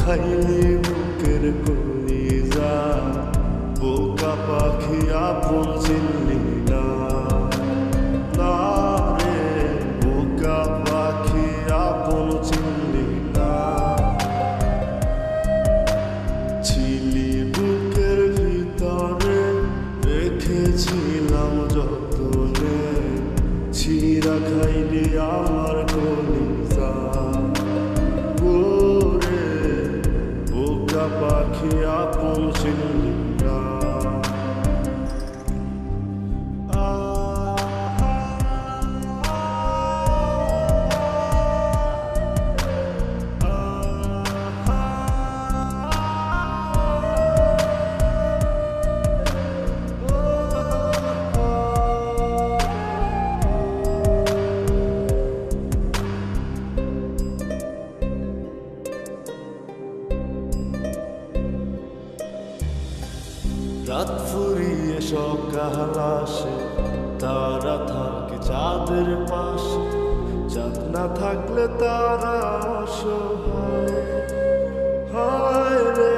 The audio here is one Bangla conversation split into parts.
খাইলি বুকের কলিজা, বোকা পাখি আপন চিনলি না। না রে বোকা পাখি আপন চিনলি না। ছিলি বুকের ভিতরে রেখেছিলাম যতনে, ছিঁড়া খাইলি আমার কলিজা। ওরে বোকা পাখি আপন চিনলি না। রাত ফুরিয়ে সকাল আসে, তারা থাকে চাঁদের পাশে। চাঁদ না থাকলে তারা অসহায়, হায় রে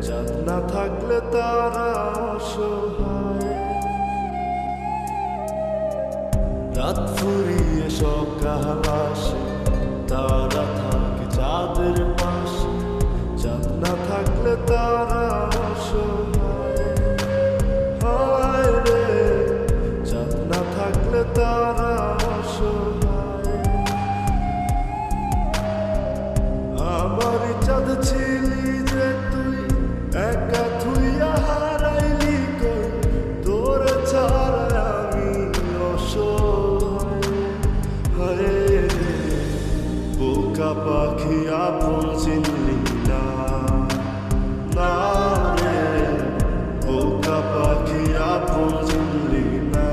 চাঁদ না থাকলে তারা অসহায়। রাত ফুরিয়ে সকাল আসে, তারা থাকে চাঁদের পাশে। চাঁদ না থাকলে তারা অসহায়, হায় রে চাঁদ না থাকলে তারা অসহায়। আমার চাঁদ ছিলি যে তুই, একা থুইয়া হারাইলি কই, তোর ছাড়া আমি অসহায়। হায় রে বোকা পাখি আপন চিনলি না। না রে বোকা পাখি আপন চিনলি না।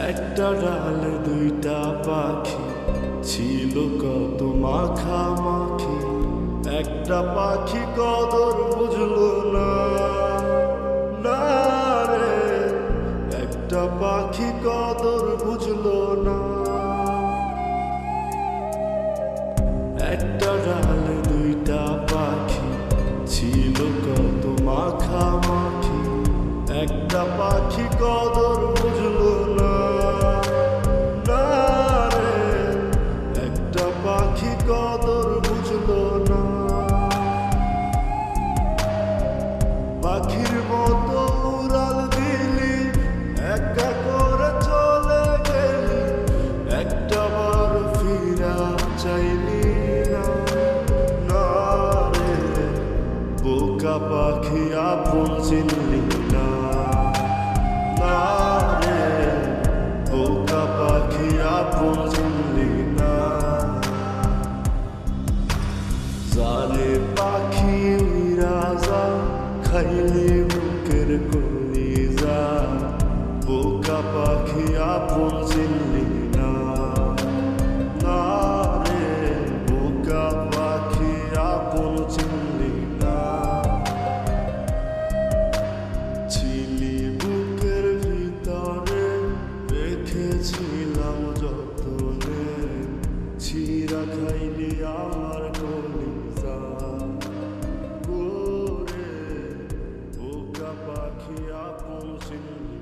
একটা ডালে দুইটা পাখি, ছিল কত মাখামাখি। একটা পাখি কদর বুঝলো না। না রে একটা পাখি কদর বুঝলো না। একটা ডালে দুইটা পাখি, ছিল কত মাখামাখি। একটা পাখি কদর বুঝলো না। না রে একটা পাখি কদর বুঝলো না। পাখির মতো উড়াল দিলি, একা করে চলে গেলি, একটা বার ফিরা চাইলি না। না রে বোকা পাখি আপন চিনলি না। না রে বোকা পাখি আপন চিনলি না। জালে পাখি উইরা যা, খাইলি বুকের কলিজা, বোকা পাখি আপন চিনলি না। না রে বোকা পাখি আপন চিনলি না। ছিলি বুকের ভিতরে রেখেছিলাম যতনে, ছিঁড়া খাইলি আমার কলিজা। ওরে বোকা পাখি আপন চিনলি